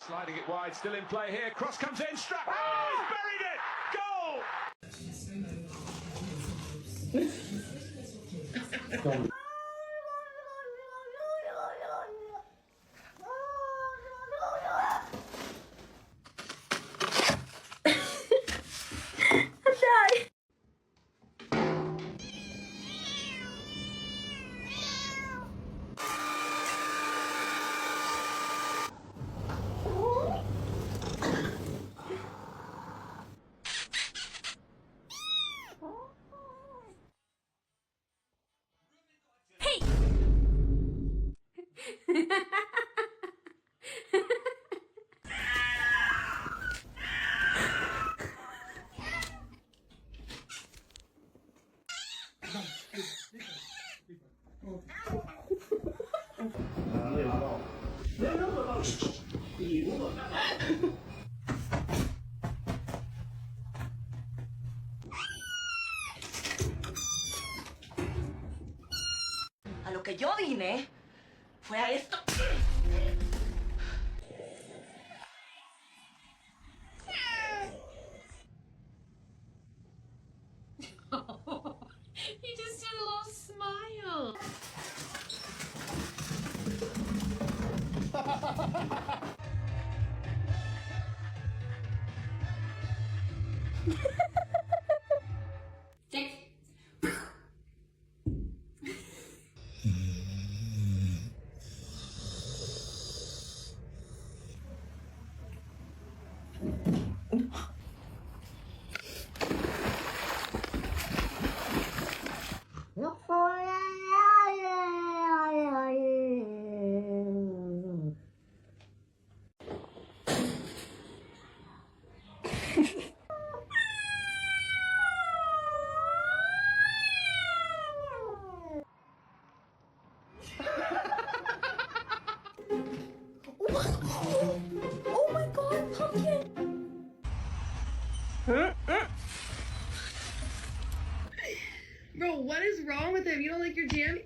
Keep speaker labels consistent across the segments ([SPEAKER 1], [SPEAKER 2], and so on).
[SPEAKER 1] Sliding it wide, still in play here. Cross comes in, Strap. Oh, he's buried it! Goal!
[SPEAKER 2] A lo que yo vine fue a esto.
[SPEAKER 3] He just did a little smile.
[SPEAKER 2] Oh my god, pumpkin!
[SPEAKER 3] Bro, what is wrong with him? You don't like your jam?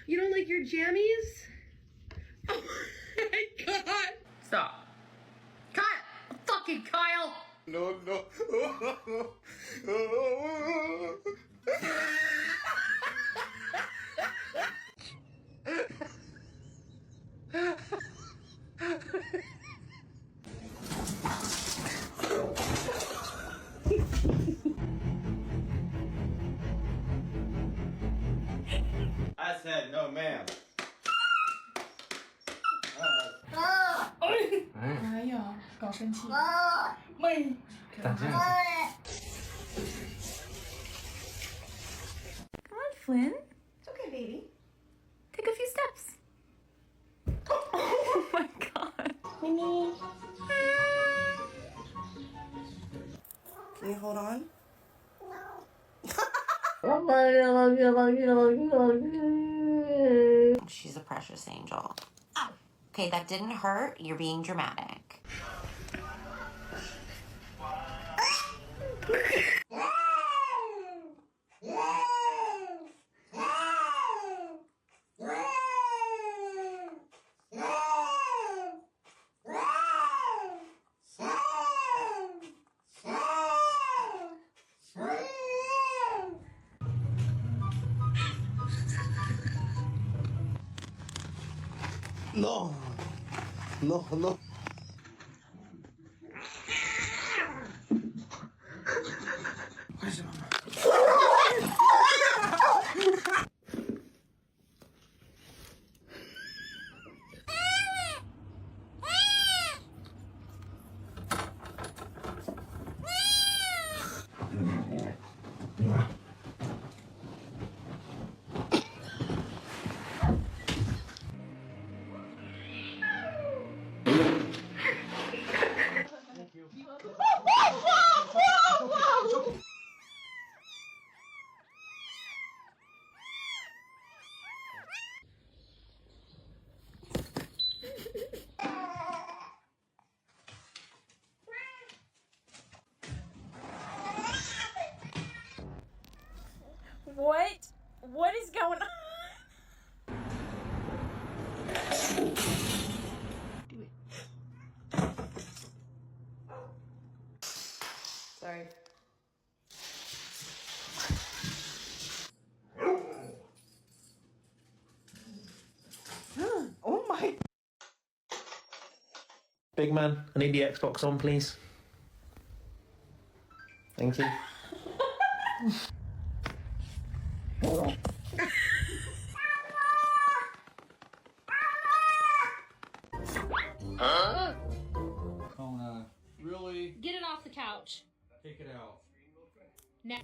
[SPEAKER 3] You don't like your jammies? Oh my god! Stop. Kyle! Fucking Kyle!
[SPEAKER 4] No. I said no, ma'am.
[SPEAKER 3] 哎呀，搞生气。
[SPEAKER 5] 咋这样？
[SPEAKER 2] Come on, Flynn. It's okay, baby. Take a few steps. Oh my god. Minnie. Can you hold on?
[SPEAKER 6] She's a precious angel. Okay, that didn't hurt. You're being dramatic.
[SPEAKER 4] No.
[SPEAKER 2] What is going on?
[SPEAKER 3] Do it.
[SPEAKER 7] Big man, I need the Xbox on, please. Thank you.
[SPEAKER 1] Kona, really?
[SPEAKER 8] Get it off the couch.
[SPEAKER 1] Take it out.
[SPEAKER 8] Now.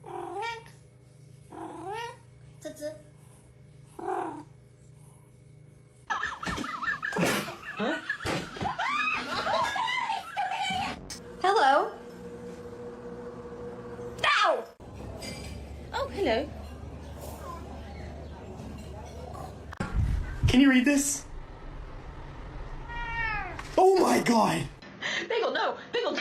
[SPEAKER 2] Hello. Ow!
[SPEAKER 3] Oh, hello.
[SPEAKER 4] Can you read this? Oh my god!
[SPEAKER 3] Bagel, no! Bagel!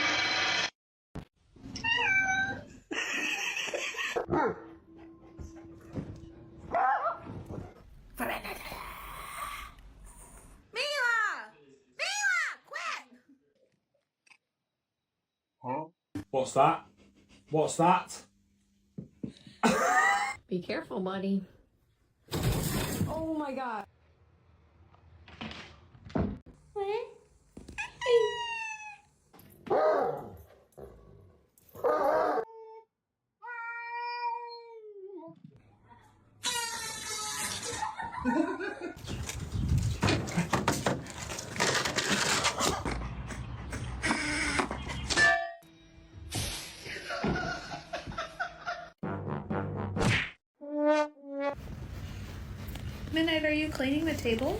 [SPEAKER 1] What's that? What's that?
[SPEAKER 3] Be careful, buddy.
[SPEAKER 2] Oh my god.
[SPEAKER 3] Midnight, are you cleaning the table?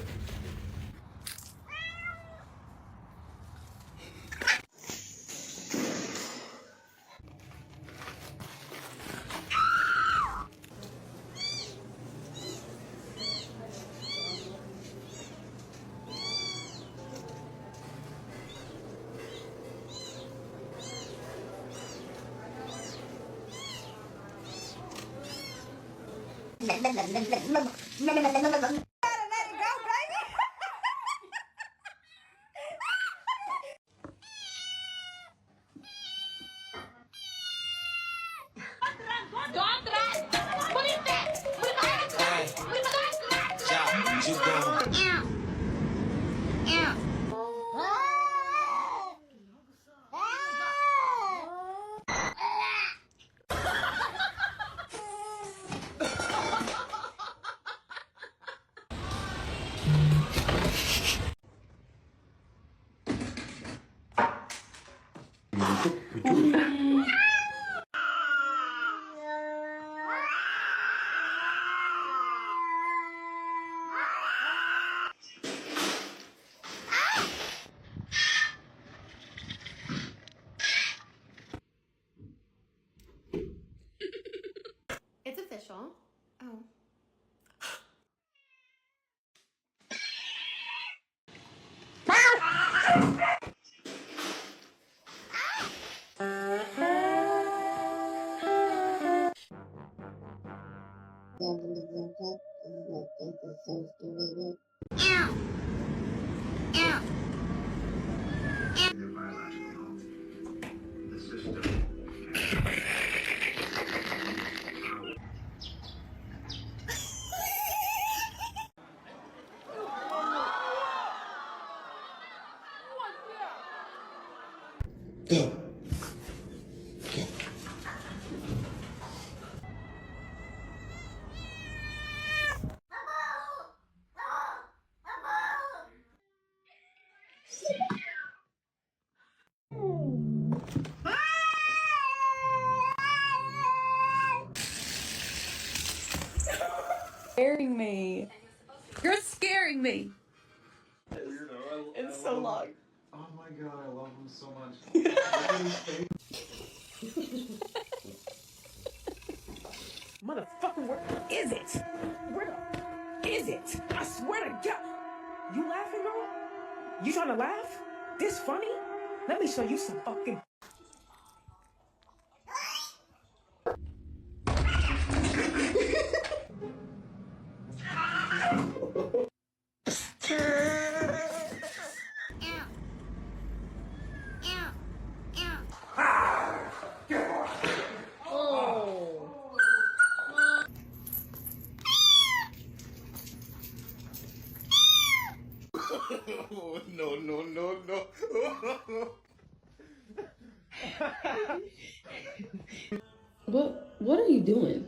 [SPEAKER 2] It's official. Oh.
[SPEAKER 3] Scaring me. You're scaring me. It's so long.
[SPEAKER 1] Oh my god, I love him so much.
[SPEAKER 9] Motherfucker, where is it? Where the is it? I swear to God. You laughing, girl? You trying to laugh? This funny? Let me show you some fucking.
[SPEAKER 4] No,
[SPEAKER 3] What are you doing?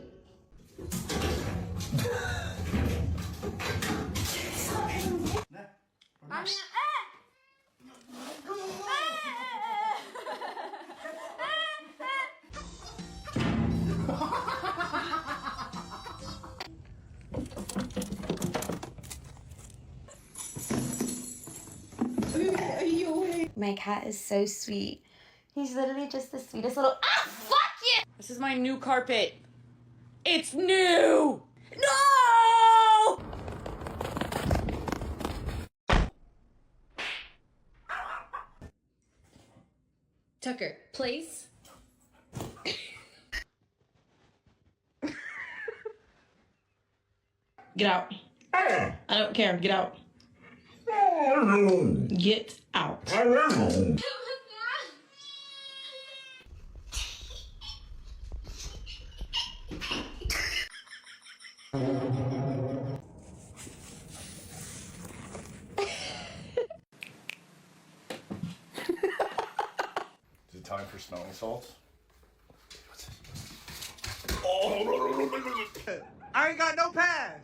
[SPEAKER 2] My cat is so sweet. He's literally just the sweetest little. Ah, fuck you!
[SPEAKER 3] This is my new carpet. It's new! No!
[SPEAKER 8] Tucker, please.
[SPEAKER 3] Get out. I don't care. Get out. Get out.
[SPEAKER 10] Is it time for smelling salts?
[SPEAKER 9] I ain't got no pass.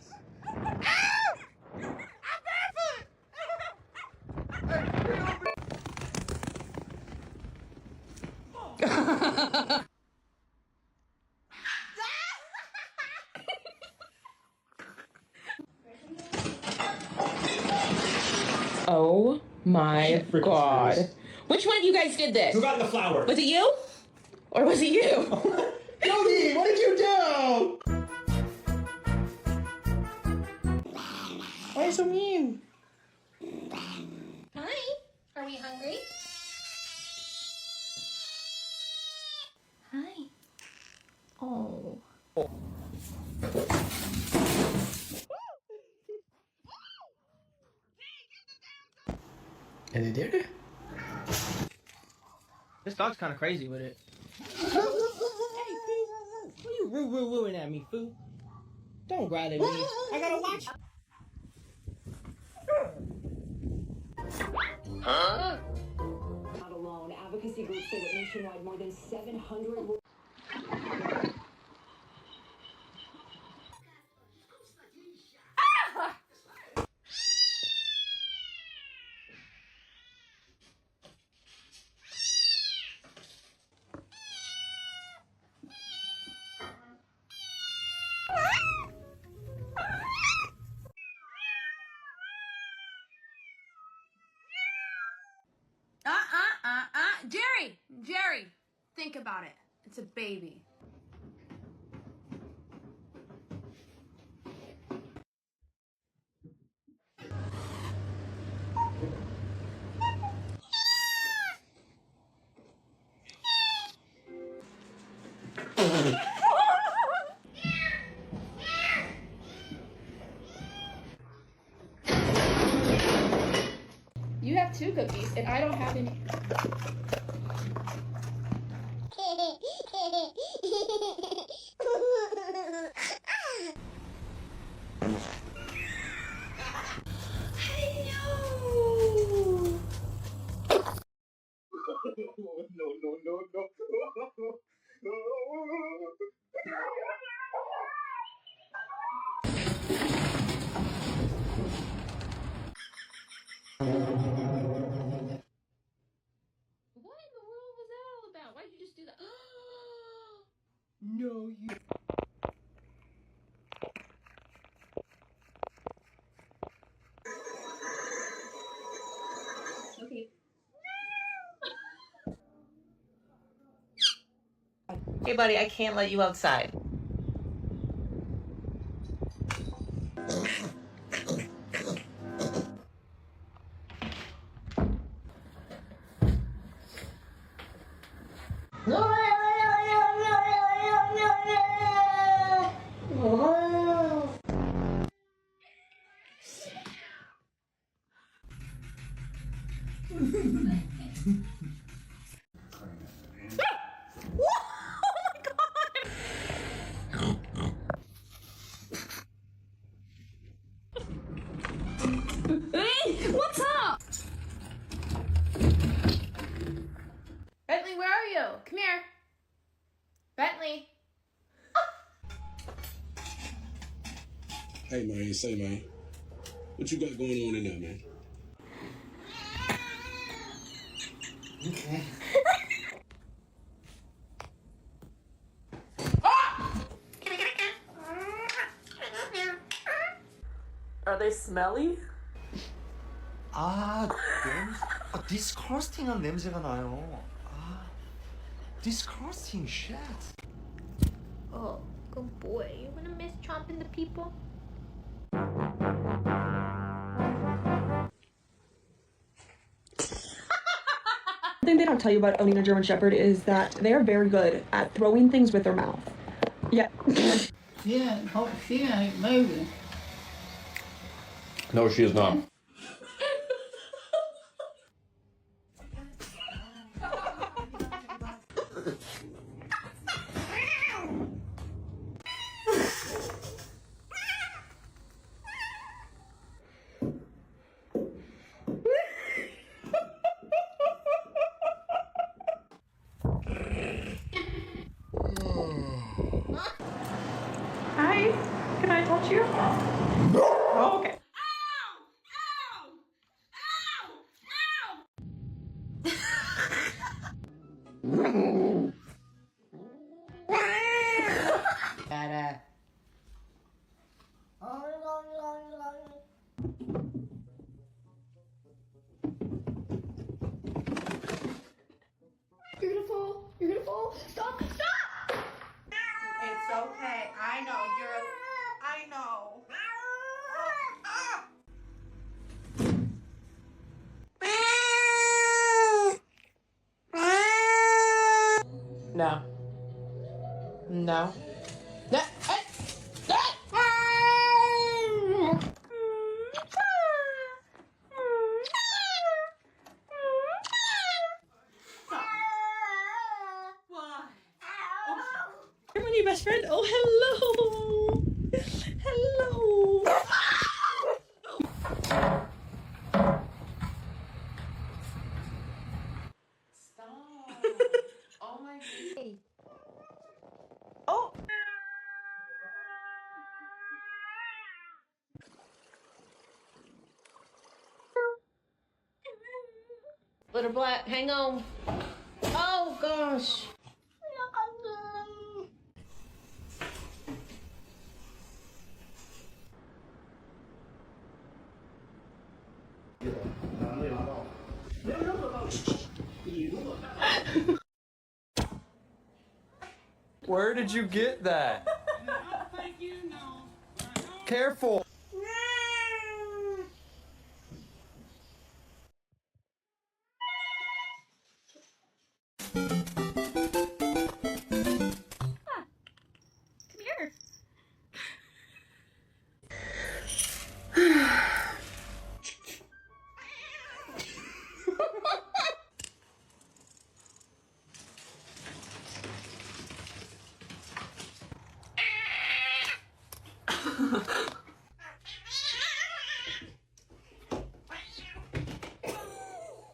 [SPEAKER 3] Oh my god. Which one of you guys did this?
[SPEAKER 7] Who got the flower?
[SPEAKER 3] Was it you? Or was it you?
[SPEAKER 7] Jody, what did you do?
[SPEAKER 3] Why are you so mean?
[SPEAKER 8] Hi. Are we hungry?
[SPEAKER 2] Hi. Oh.
[SPEAKER 7] And it did?
[SPEAKER 9] This dog's kind of crazy with it. Hey, fool. What you wooing at me, fool? Don't grab at me. I gotta watch.
[SPEAKER 11] Not alone. Advocacy groups say that nationwide more than 700 will.
[SPEAKER 3] Jerry, think about it. It's a baby.
[SPEAKER 2] You have 2 cookies, and I don't have any.
[SPEAKER 8] What in the world was that all about? Why did you just do that?
[SPEAKER 9] No, you.
[SPEAKER 2] Okay.
[SPEAKER 6] Hey, buddy, I can't let you outside.
[SPEAKER 2] Hey, what's up? Bentley, where are you? Come here. Bentley.
[SPEAKER 12] Hey man, say man, what you got going on in there, man?
[SPEAKER 5] Okay.
[SPEAKER 3] Are they smelly?
[SPEAKER 5] 디스커스팅한 냄새가 나요. disgusting shit.
[SPEAKER 2] Oh, good boy. You wanna miss chomping the people?
[SPEAKER 3] The thing they don't tell you about owning a German Shepherd is that they are very good at throwing things with their mouth. Yeah.
[SPEAKER 5] Yeah, she ain't moving.
[SPEAKER 10] No, she is not.
[SPEAKER 3] Hi, can I touch you? Oh, okay.
[SPEAKER 2] You're gonna fall. You're gonna fall. Stop. Stop.
[SPEAKER 3] It's okay. I know I know. No. No. No. You're my new best friend. Oh, hello. Hello. Stop. Oh my God. Oh.
[SPEAKER 8] Little Black, hang on. Oh gosh.
[SPEAKER 13] Where did you get that? Careful.
[SPEAKER 2] Come here.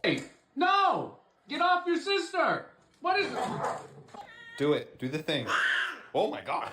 [SPEAKER 1] Hey, no! Get off your sister! What is it?
[SPEAKER 10] Do it. Do the thing. Oh my god.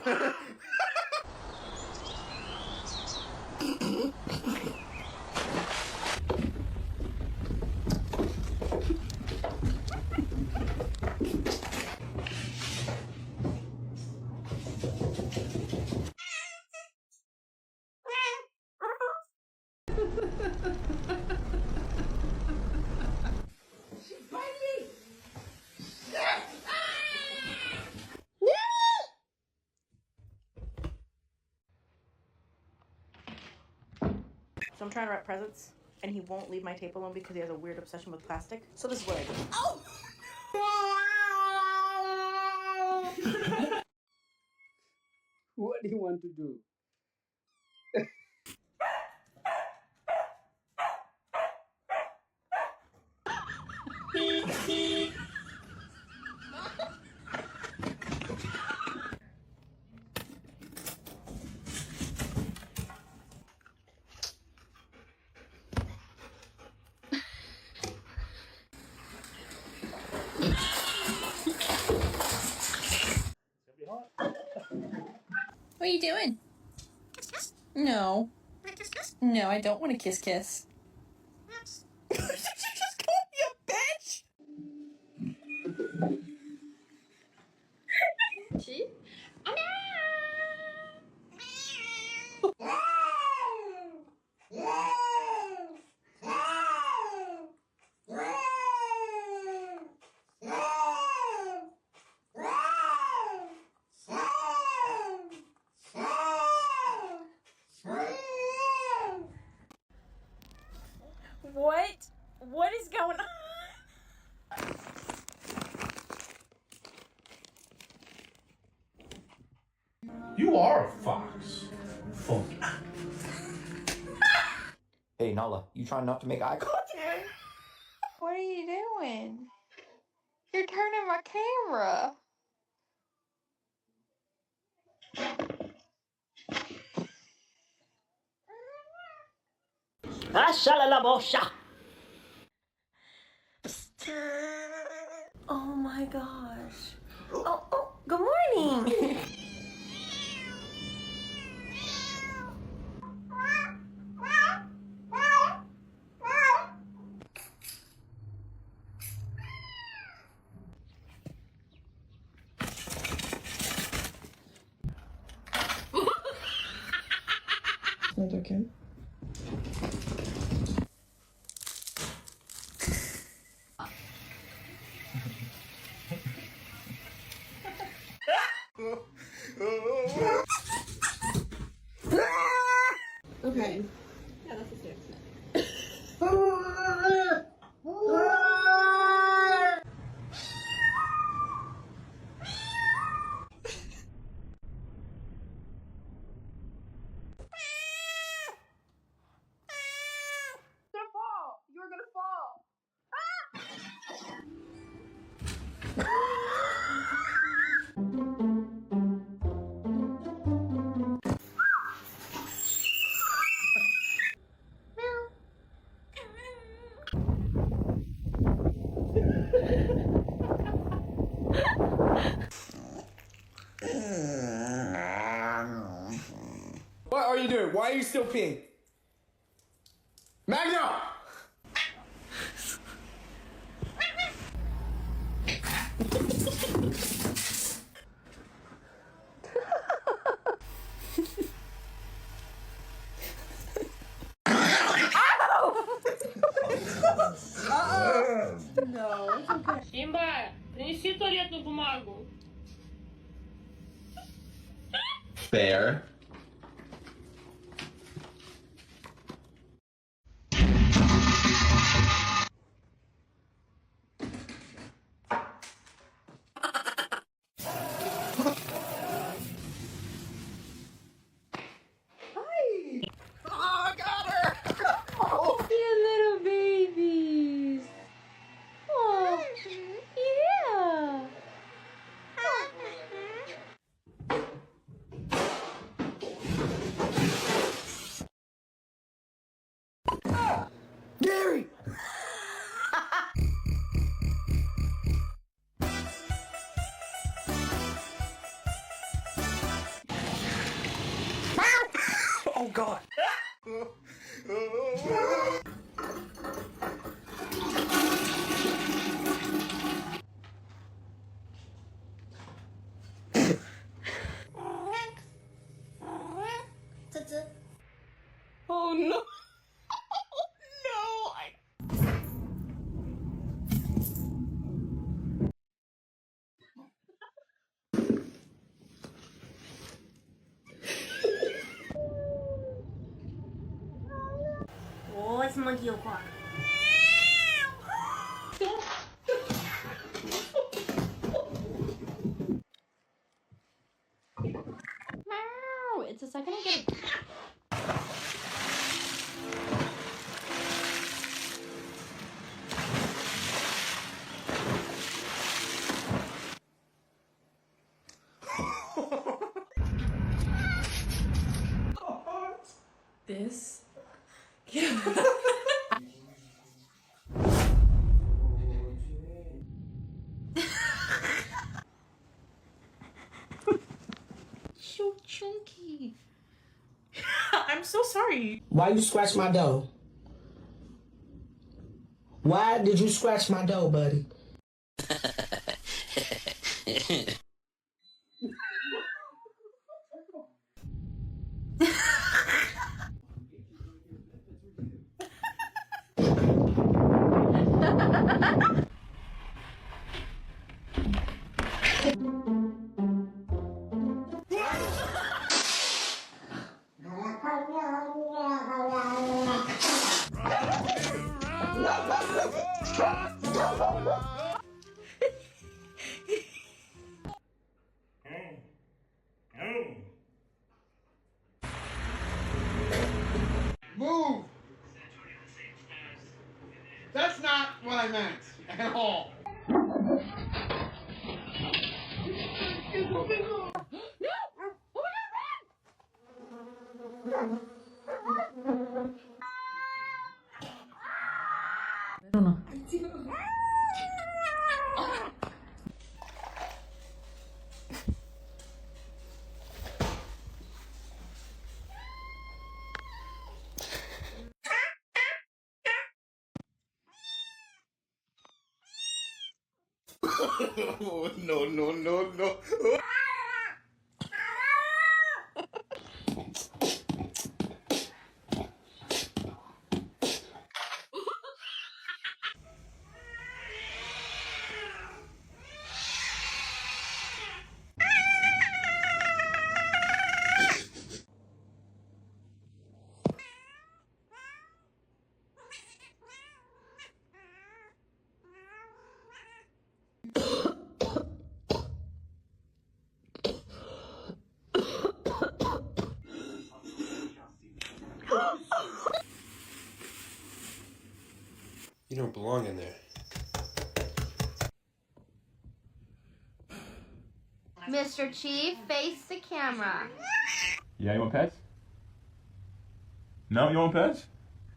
[SPEAKER 3] So I'm trying to wrap presents, and he won't leave my tape alone because he has a weird obsession with plastic. So this is what I do. Oh!
[SPEAKER 13] What do you want to do?
[SPEAKER 2] What are you doing? No. No, I don't want to kiss kiss. Did you just call me a bitch?
[SPEAKER 8] See?
[SPEAKER 2] What is going on?
[SPEAKER 7] You are a fox. Funky.
[SPEAKER 13] Hey, Nala, you trying not to make eye contact?
[SPEAKER 2] What are you doing? You're turning my camera. Oh my gosh. Oh, good morning.
[SPEAKER 3] Not okay. Okay.
[SPEAKER 8] Yeah, that's a serious.
[SPEAKER 3] You're gonna fall.
[SPEAKER 13] What are you doing? Why are you still peeing? Magno!
[SPEAKER 3] No, it's okay.
[SPEAKER 8] Симба, принеси туалетную бумагу.
[SPEAKER 7] Fair.
[SPEAKER 2] You little babies. Oh, yeah.
[SPEAKER 13] Gary! Oh God!
[SPEAKER 3] Oh no.
[SPEAKER 2] Oh, it's monkey o'clock.
[SPEAKER 8] Meow. It's a second I get
[SPEAKER 3] This.
[SPEAKER 2] So chunky.
[SPEAKER 9] I'm so sorry.
[SPEAKER 14] Why you scratch my dough? Why did you scratch my dough, buddy?
[SPEAKER 1] Move! That's not what I meant at all.
[SPEAKER 10] No, no, no, no.
[SPEAKER 15] You don't belong in there.
[SPEAKER 16] Mr. Chief, face the camera.
[SPEAKER 7] Yeah, you want pets? No, you want pets?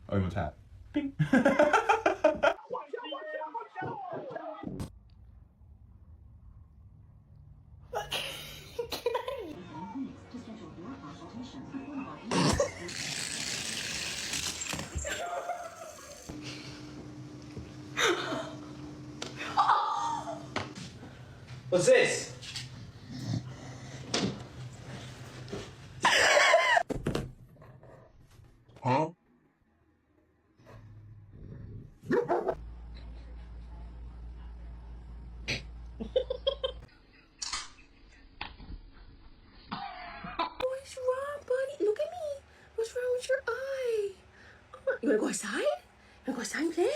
[SPEAKER 7] Oh, you want tap? Ping.
[SPEAKER 13] What's this?
[SPEAKER 7] Huh?
[SPEAKER 3] What's wrong, buddy? Look at me. What's wrong with your eye? Oh, you wanna go outside? You wanna go outside and play?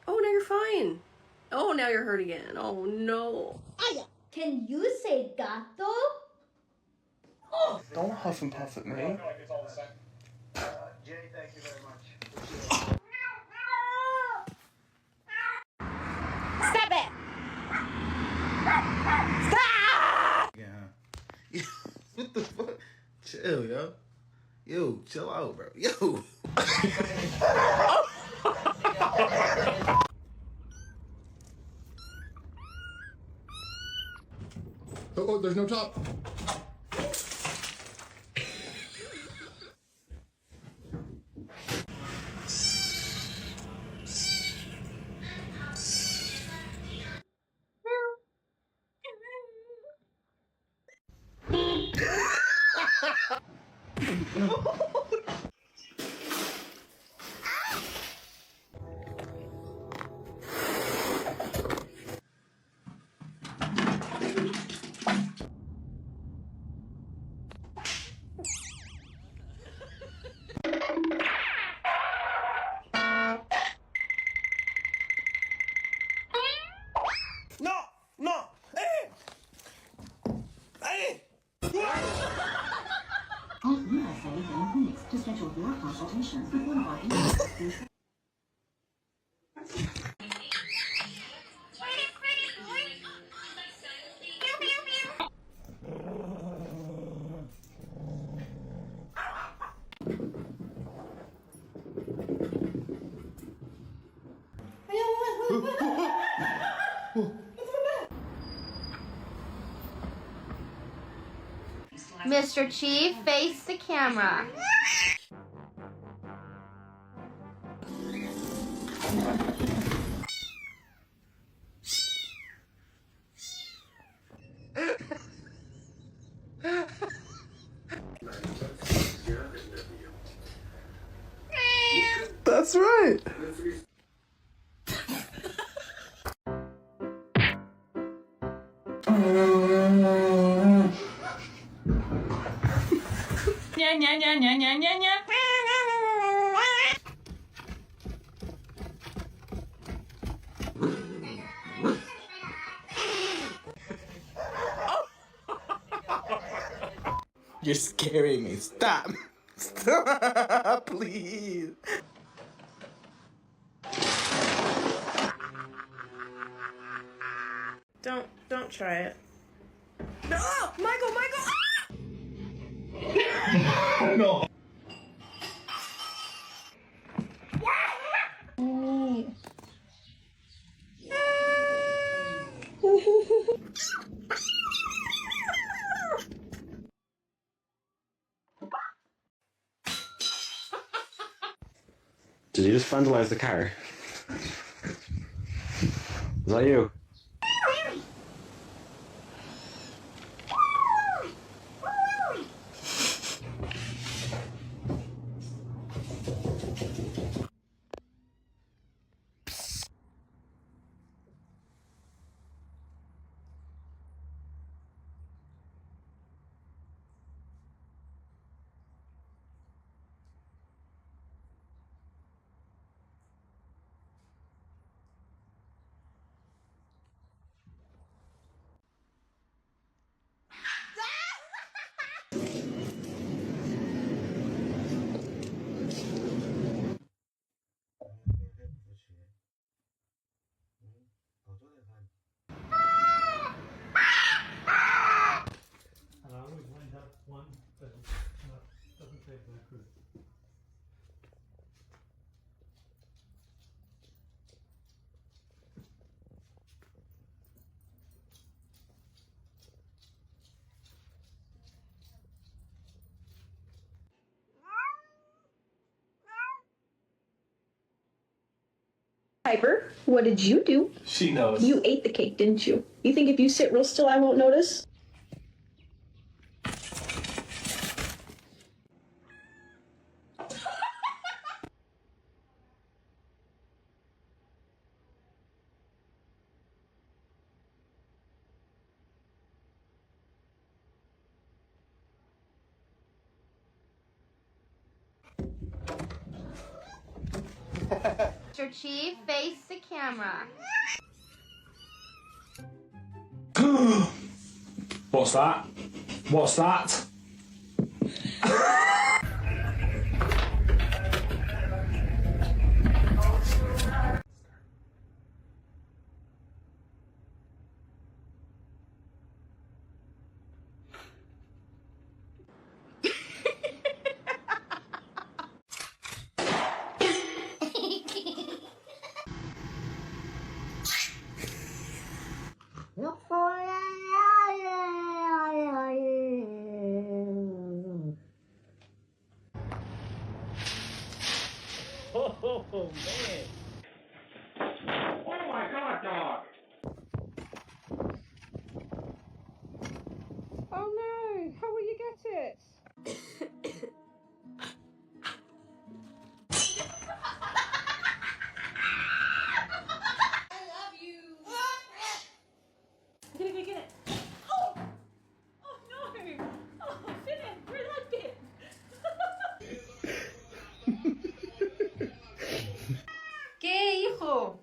[SPEAKER 3] Oh, now you're fine. Oh, now you're hurt again. Oh, no.
[SPEAKER 8] Aya, can you say gato?
[SPEAKER 13] Don't huff and puff at me.
[SPEAKER 5] Jay, thank you very much.
[SPEAKER 16] Stop it!
[SPEAKER 5] Yeah. What the fuck? Chill, yo. Yo, chill out, bro. Yo.
[SPEAKER 1] Oh, there's no top.
[SPEAKER 13] No! No! Hey! Hey!
[SPEAKER 11] Call USA Dental Clinics to schedule your consultation with one of our experts.
[SPEAKER 16] Mr. Chief, face the camera.
[SPEAKER 4] That's right.
[SPEAKER 2] Nya nya nya nya nya nya nya.
[SPEAKER 14] You're scaring me. Stop. Stop, please.
[SPEAKER 3] Don't try it. No, Michael, Michael!
[SPEAKER 4] No.
[SPEAKER 17] Did you just vandalize the car? Is that you?
[SPEAKER 11] Piper, what did you do?
[SPEAKER 4] She knows.
[SPEAKER 11] You ate the cake, didn't you? You think if you sit real still, I won't notice?
[SPEAKER 16] Mr. Chief, face the camera.
[SPEAKER 7] What's that? What's that?
[SPEAKER 1] Oh, man. Oh, my God, dog.
[SPEAKER 3] Oh no, how will you get it?
[SPEAKER 2] Get it, get it. Oh! Oh no! Oh, Finn, where'd that bit? ¿Qué, hijo?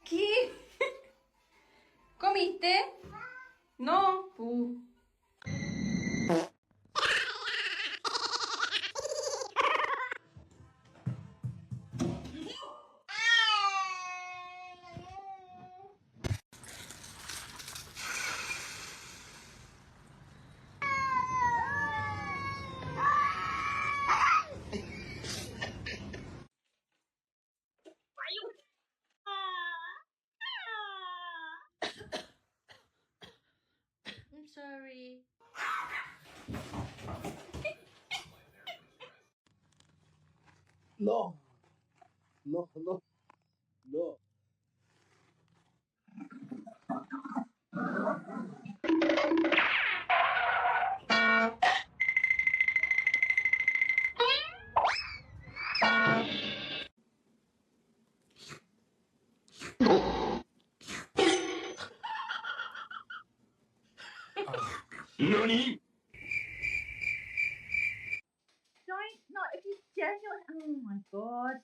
[SPEAKER 2] ¿Qué? ¿Comiste? No, pu.
[SPEAKER 16] I'm sorry.
[SPEAKER 14] No. No, no, no.
[SPEAKER 11] NANI?!
[SPEAKER 8] Don't, no, if you genuinely, oh my god.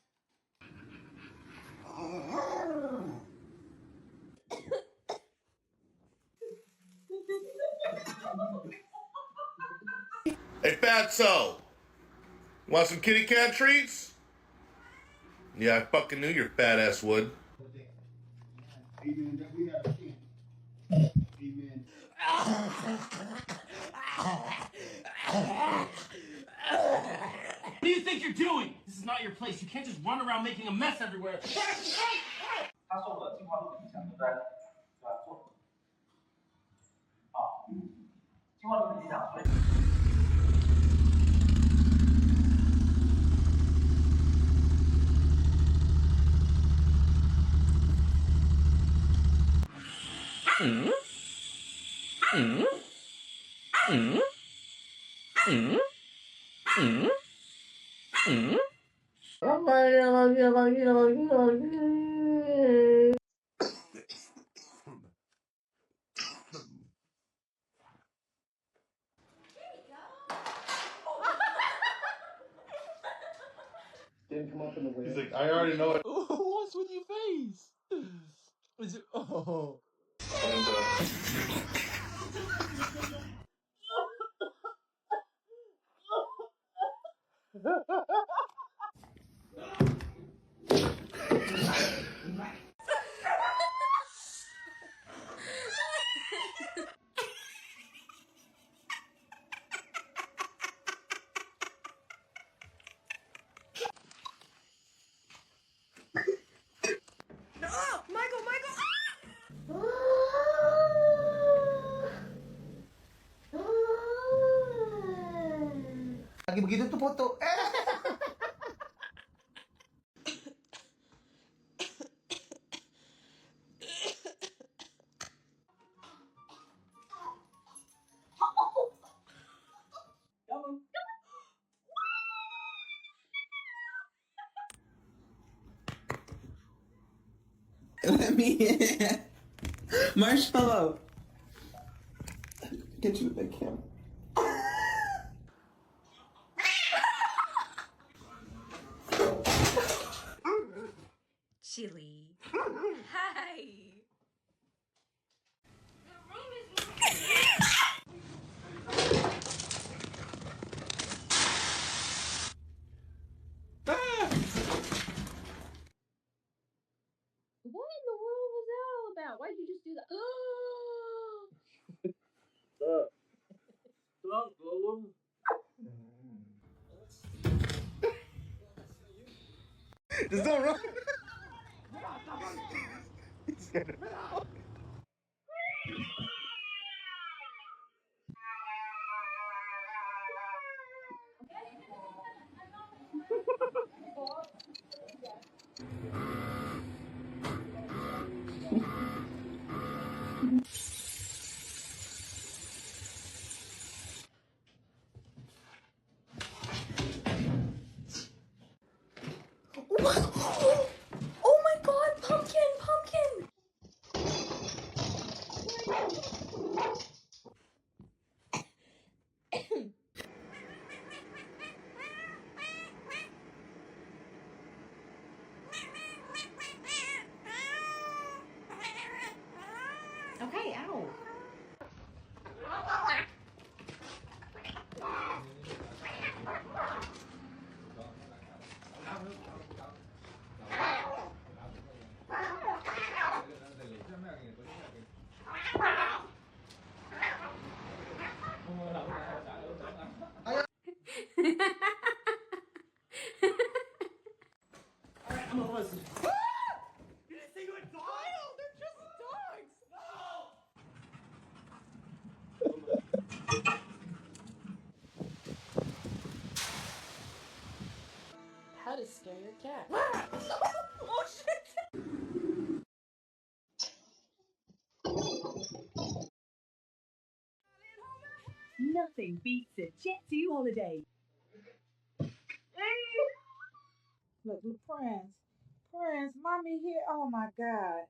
[SPEAKER 18] Hey, Fatso! Want some kitty cat treats? Yeah, I fucking knew your fat ass would.
[SPEAKER 13] What do you think you're doing? This is not your place. You can't just run around making a mess everywhere.
[SPEAKER 19] 他说了，计划录的影响都在做。啊，计划录的影响，所以。
[SPEAKER 14] Didn't come up in the way.
[SPEAKER 5] He's like, I already know it.
[SPEAKER 14] What's with your face? Is it? Oh.
[SPEAKER 3] Oh, Michael, Michael!
[SPEAKER 5] Lagi begitu tuh foto.
[SPEAKER 14] Let me in. Marshmallow. Get you the big camera.
[SPEAKER 20] Chili. Hi.
[SPEAKER 8] What in the world was that all about? Why'd you just do that?
[SPEAKER 5] Just don't run. He's scared.
[SPEAKER 2] Oh my god, pumpkin, pumpkin!
[SPEAKER 6] Okay, ow.
[SPEAKER 13] Alright, I'm gonna listen.
[SPEAKER 14] You didn't say you had dogs? They're just dogs.
[SPEAKER 2] That is scary.
[SPEAKER 9] Nothing beats a Jet2 holiday. Look, Prince. Prince, mommy here. Oh my God.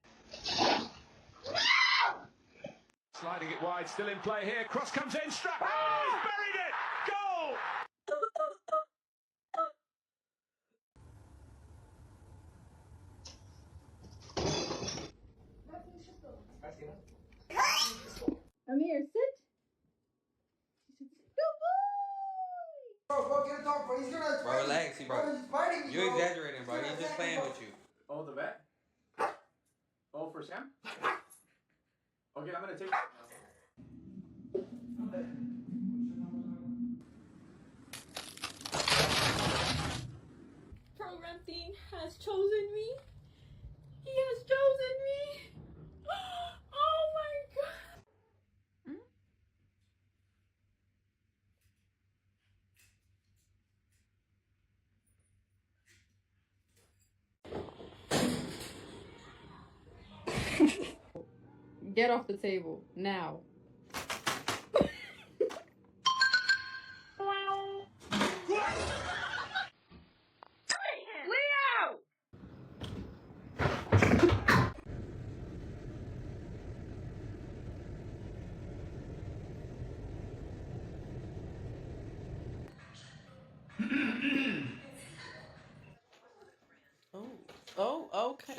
[SPEAKER 21] Sliding it wide, still in play here. Cross comes in, Strap. Oh, he's buried it! Goal!
[SPEAKER 8] Amir, sit.
[SPEAKER 22] Bro, get a dog, bro. He's gonna.
[SPEAKER 23] Bro, relax, bro.
[SPEAKER 22] He's biting me,
[SPEAKER 23] You're
[SPEAKER 22] bro.
[SPEAKER 23] exaggerating, bro. He's just playing with you.
[SPEAKER 1] Oh, the vet? Oh, for Sam? Okay, I'm gonna take it
[SPEAKER 20] Program team has chosen me. He has chosen me. Oh my god.
[SPEAKER 8] Get off the table now.
[SPEAKER 20] Leo!
[SPEAKER 2] Oh, okay.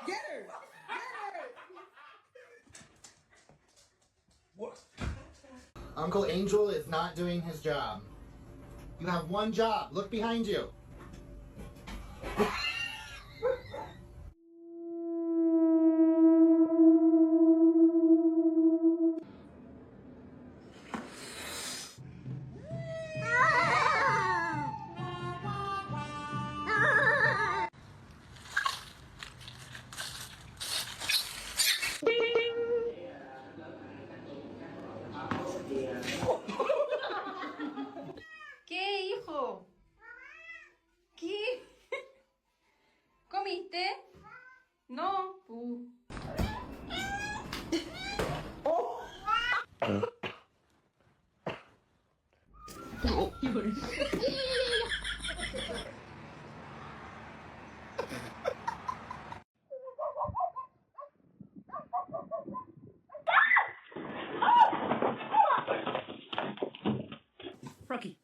[SPEAKER 22] Get her!
[SPEAKER 24] What? Uncle Angel is not doing his job. You have one job. Look behind you.
[SPEAKER 16] ¿Qué, hijo? ¿Qué? ¿Comiste? No.
[SPEAKER 9] Rocky.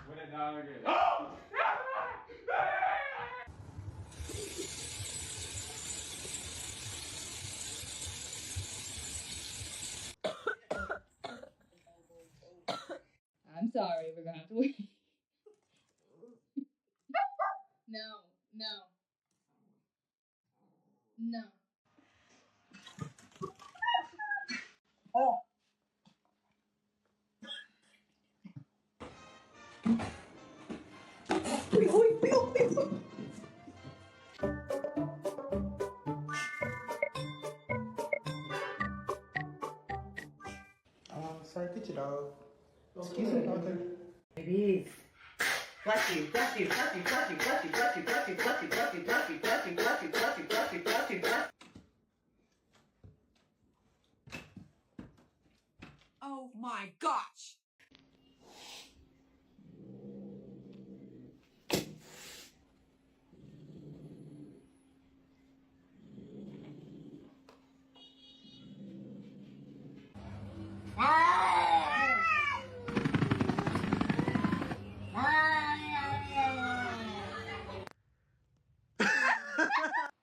[SPEAKER 1] Win it now again.
[SPEAKER 8] I'm sorry, we're gonna have to wait. No.
[SPEAKER 22] Oh.
[SPEAKER 24] Sorry, picture dog. Excuse me, Arthur.
[SPEAKER 9] Baby.
[SPEAKER 22] Bless you, bless you, bless you, bless you, bless you, bless you, bless you, bless you, bless you, bless you, bless you, bless you, bless you, bless you, bless you, bless you.
[SPEAKER 20] Oh my gosh.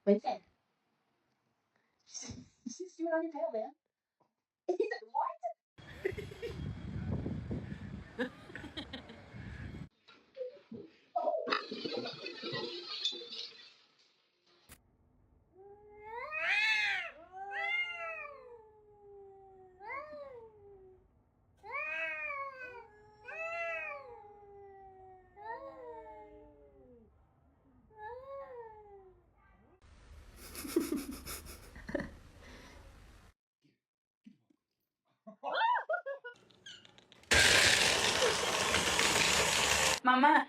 [SPEAKER 22] What is it? She's doing on your tail, man. He said, what?
[SPEAKER 3] Mama.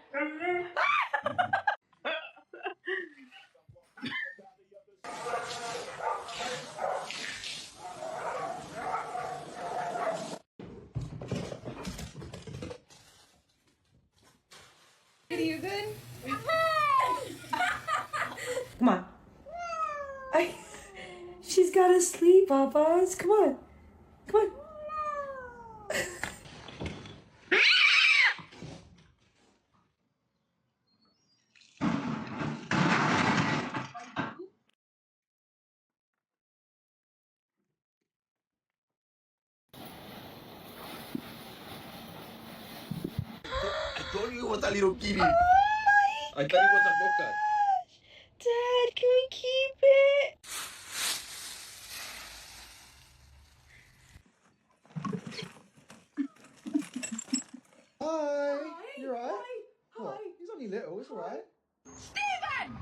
[SPEAKER 2] Are you good?
[SPEAKER 9] Come on. She's gotta sleep, Papas. Come on. Come on.
[SPEAKER 5] I told you it was a little kitty.
[SPEAKER 9] Oh
[SPEAKER 5] I thought it was a bobcat.
[SPEAKER 9] Dad, can we keep it?
[SPEAKER 4] Hi. You alright? What? He's only little, it's alright.
[SPEAKER 3] Steven!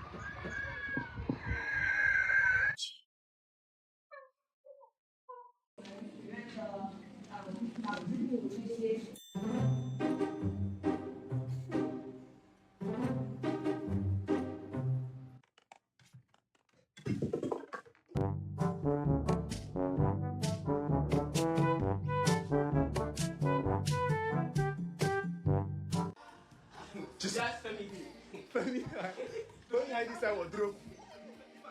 [SPEAKER 5] Just Femi hide this out, Drew.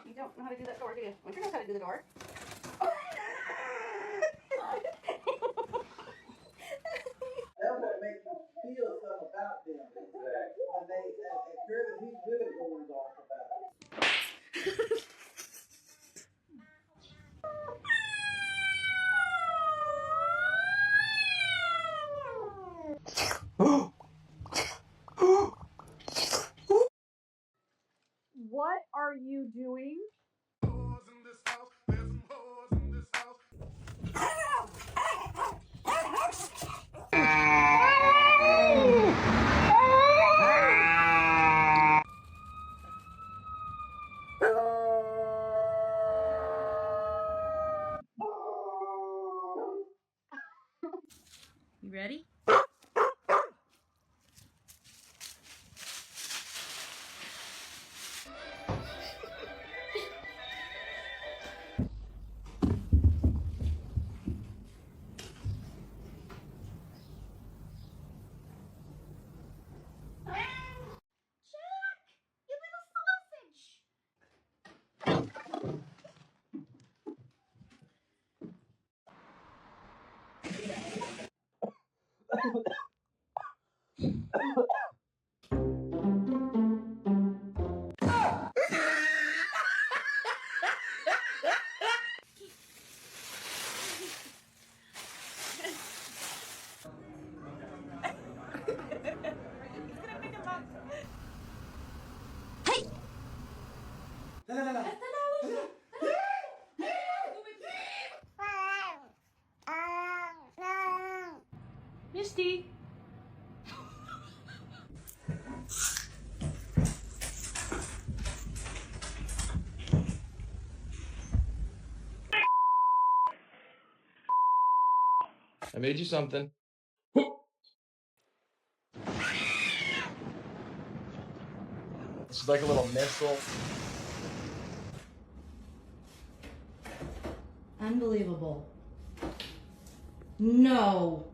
[SPEAKER 3] You don't know how to do that door, do you? Winter knows how to do the door.
[SPEAKER 22] That's what makes you feel something about them. Exactly. When they, he's good at going off about it.
[SPEAKER 3] What are you doing?
[SPEAKER 2] You ready?
[SPEAKER 3] Misty.
[SPEAKER 1] I made you something. It's like a little missile.
[SPEAKER 6] Unbelievable. No.